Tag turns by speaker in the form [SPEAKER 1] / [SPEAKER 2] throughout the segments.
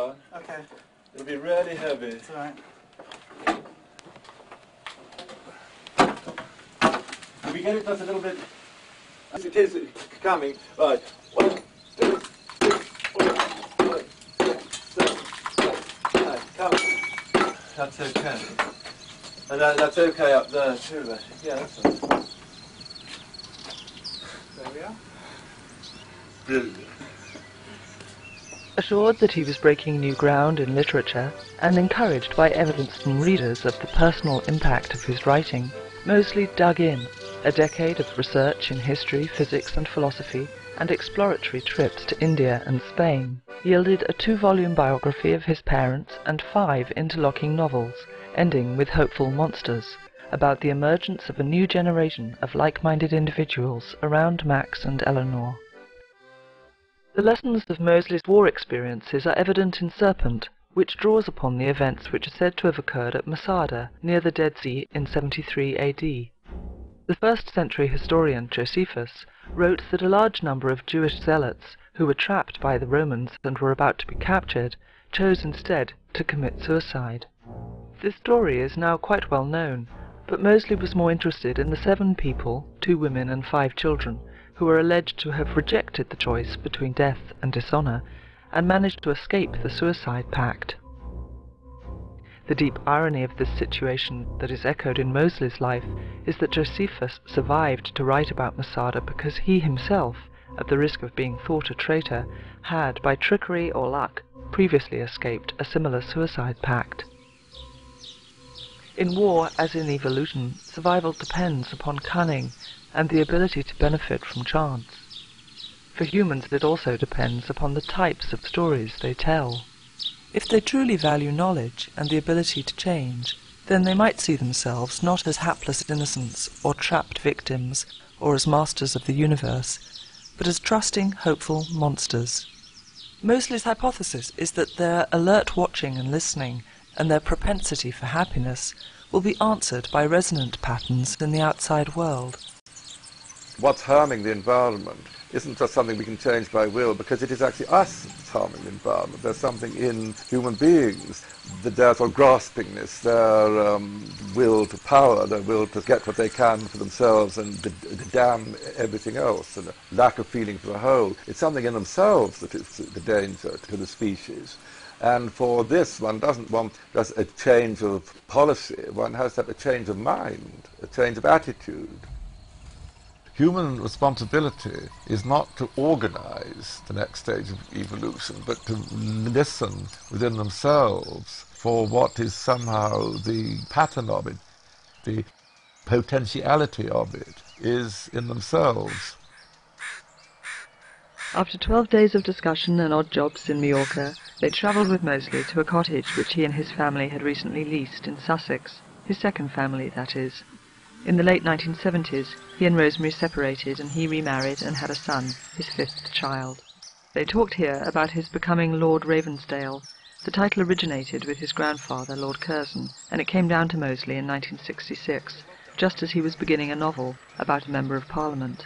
[SPEAKER 1] down.
[SPEAKER 2] Okay.
[SPEAKER 1] It'll be really heavy.
[SPEAKER 2] It's all right.
[SPEAKER 1] If we get it just a little bit... As it is coming. Right. 1, 2, 3, 4, 5, 6, 7, 8. Come. That's okay. And that's okay up there too, I think. Yeah, that's right.
[SPEAKER 2] There we are.
[SPEAKER 1] Brilliant.
[SPEAKER 3] Assured that he was breaking new ground in literature, and encouraged by evidence from readers of the personal impact of his writing, Mosley dug in. A decade of research in history, physics and philosophy, and exploratory trips to India and Spain, yielded a 2-volume biography of his parents and 5 interlocking novels, ending with Hopeful Monsters, about the emergence of a new generation of like-minded individuals around Max and Eleanor. The lessons of Mosley's war experiences are evident in Serpent, which draws upon the events which are said to have occurred at Masada, near the Dead Sea, in 73 AD. The 1st century historian Josephus wrote that a large number of Jewish zealots, who were trapped by the Romans and were about to be captured, chose instead to commit suicide. This story is now quite well known, but Mosley was more interested in the 7 people, 2 women and 5 children, who were alleged to have rejected the choice between death and dishonour, and managed to escape the suicide pact. The deep irony of this situation that is echoed in Mosley's life is that Josephus survived to write about Masada because he himself, at the risk of being thought a traitor, had, by trickery or luck, previously escaped a similar suicide pact. In war, as in evolution, survival depends upon cunning and the ability to benefit from chance. For humans, it also depends upon the types of stories they tell. If they truly value knowledge and the ability to change, then they might see themselves not as hapless innocents or trapped victims or as masters of the universe, but as trusting, hopeful monsters. Mosley's hypothesis is that their alert watching and listening and their propensity for happiness will be answered by resonant patterns in the outside world.
[SPEAKER 4] What's harming the environment isn't just something we can change by will, because it is actually us that's harming the environment. There's something in human beings, their sort of graspingness, their will to power, their will to get what they can for themselves and to damn everything else, and a lack of feeling for the whole. It's something in themselves that is the danger to the species. And for this, one doesn't want just a change of policy, one has to have a change of mind, a change of attitude. Human responsibility is not to organize the next stage of evolution, but to listen within themselves for what is somehow the pattern of it, the potentiality of it, is in themselves.
[SPEAKER 3] After 12 days of discussion and odd jobs in Mallorca, they travelled with Mosley to a cottage which he and his family had recently leased in Sussex, his second family, that is. In the late 1970s, he and Rosemary separated and he remarried and had a son, his 5th child. They talked here about his becoming Lord Ravensdale. The title originated with his grandfather, Lord Curzon, and it came down to Mosley in 1966, just as he was beginning a novel about a Member of Parliament.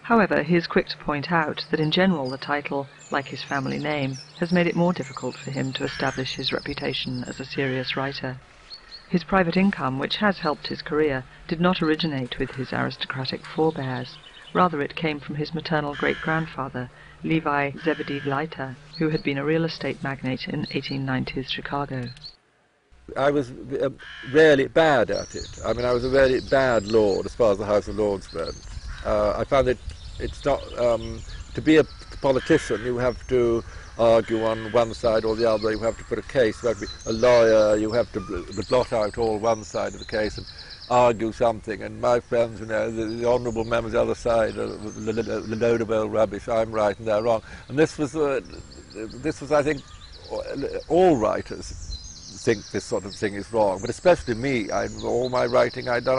[SPEAKER 3] However, he is quick to point out that in general the title, like his family name, has made it more difficult for him to establish his reputation as a serious writer. His private income, which has helped his career, did not originate with his aristocratic forebears. Rather it came from his maternal great-grandfather, Levi Zebedee Leiter, who had been a real estate magnate in 1890s Chicago.
[SPEAKER 4] I was really bad at it. I mean, I was a really bad lord as far as the House of Lords went. I found it's not... to be a politician, you have to argue on one side or the other, you have to put a case, you have to be a lawyer, you have to blot out all one side of the case and argue something, and my friends, you know, the honourable members on the other side, a load of old rubbish, I'm right and they're wrong. And this was, I think, all writers think this sort of thing is wrong, but especially me. All my writing I'd done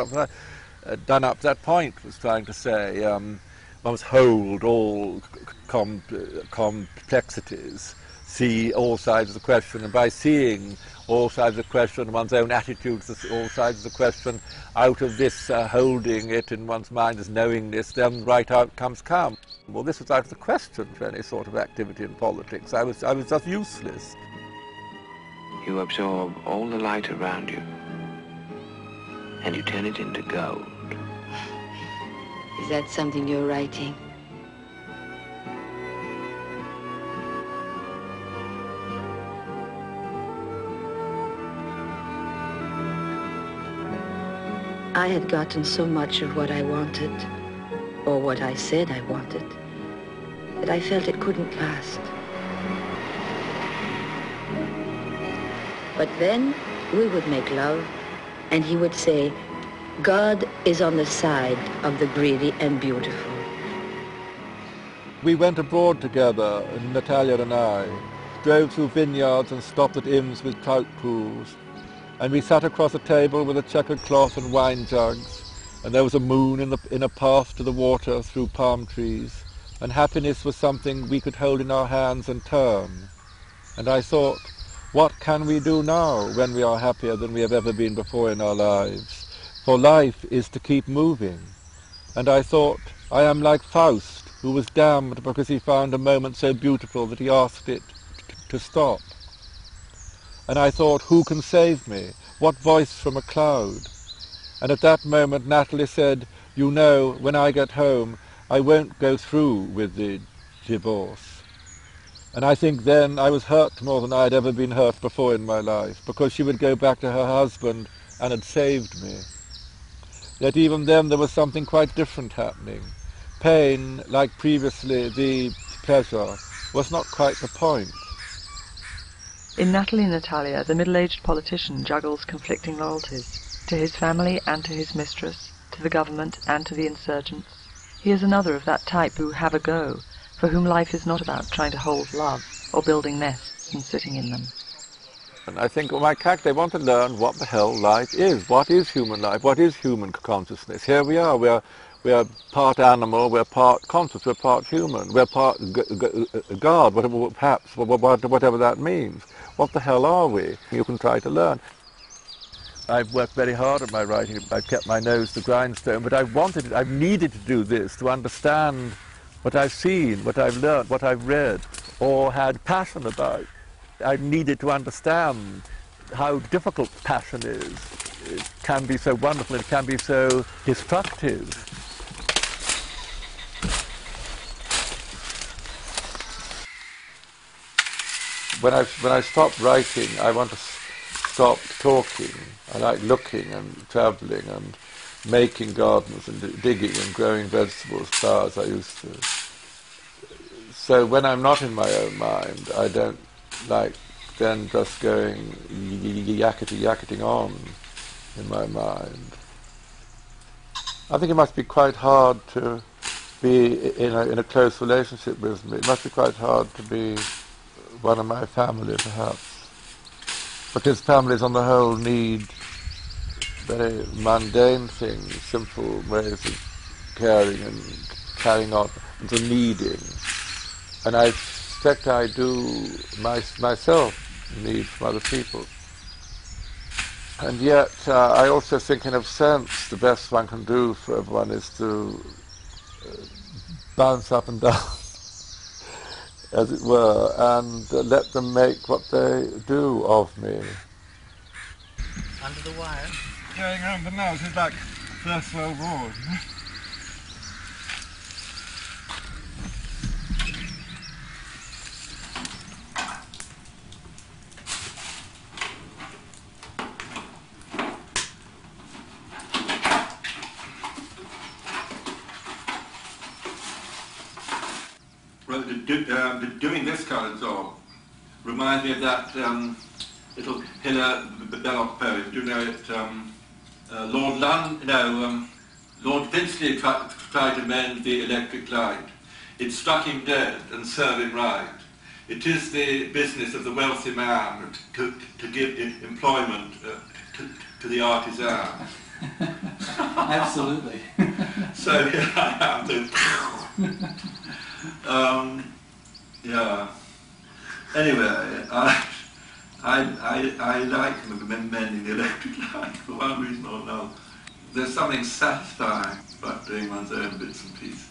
[SPEAKER 4] up to that point was trying to say, one must hold all complexities, see all sides of the question, and by seeing all sides of the question, one's own attitude to all sides of the question, out of this holding it in one's mind as knowingness, then right outcomes come. Well, this was out of the question for any sort of activity in politics. I was just useless.
[SPEAKER 2] You absorb all the light around you, and you turn it into gold.
[SPEAKER 5] Is that something you're writing? I had gotten so much of what I wanted, or what I said I wanted, that I felt it couldn't last. But then we would make love, and he would say, God is on the side of the greedy and beautiful.
[SPEAKER 4] We went abroad together, Natalia and I, drove through vineyards and stopped at inns with trout pools. And we sat across a table with a checkered cloth and wine jugs, and there was a moon in a path to the water through palm trees, and happiness was something we could hold in our hands and turn. And I thought, what can we do now when we are happier than we have ever been before in our lives? For life is to keep moving. And I thought, I am like Faust, who was damned because he found a moment so beautiful that he asked it to stop. And I thought, who can save me? What voice from a cloud? And at that moment Natalie said, you know, when I get home, I won't go through with the divorce. And I think then I was hurt more than I had ever been hurt before in my life, because she would go back to her husband and had saved me. Yet even then there was something quite different happening. Pain, like previously the pleasure, was not quite the point.
[SPEAKER 3] In Natalie Natalia, the middle-aged politician juggles conflicting loyalties, to his family and to his mistress, to the government and to the insurgents. He is another of that type who have a go, for whom life is not about trying to hold love, or building nests and sitting in them.
[SPEAKER 4] And I think my character, they want to learn what the hell life is. What is human life? What is human consciousness? Here we are. We are part animal, we're part conscious, we're part human, we're part God, whatever that means. What the hell are we? You can try to learn. I've worked very hard at my writing. I've kept my nose to the grindstone, but I've needed to do this to understand what I've seen, what I've learned, what I've read, or had passion about. I needed to understand how difficult passion is. It can be so wonderful, it can be so destructive. When I stop writing, I want to stop talking. I like looking and travelling and making gardens and digging and growing vegetables, flowers I used to. So when I'm not in my own mind, I don't like then just going yakety-yakketing on in my mind. I think it must be quite hard to be in a close relationship with me. It must be quite hard to be one of my family, perhaps, because families on the whole need very mundane things, simple ways of caring and carrying on, and the needing. And I expect I do myself need from other people. And yet I also think, in a sense, the best one can do for everyone is to bounce up and down, as it were, and let them make what they do of me.
[SPEAKER 2] Under the wire?
[SPEAKER 4] Going around the nose is like First World War.
[SPEAKER 1] Well, doing this kind of job reminds me of that little Hilaire Belloc poem. Do you know it? Lord Finchley tried to mend the electric light. It struck him dead and served him right. It is the business of the wealthy man to give employment to the artisan.
[SPEAKER 6] Absolutely.
[SPEAKER 1] So here I am. Yeah. Anyway, I like mending the electric light for one reason or another. There's something satisfying about doing one's own bits and pieces.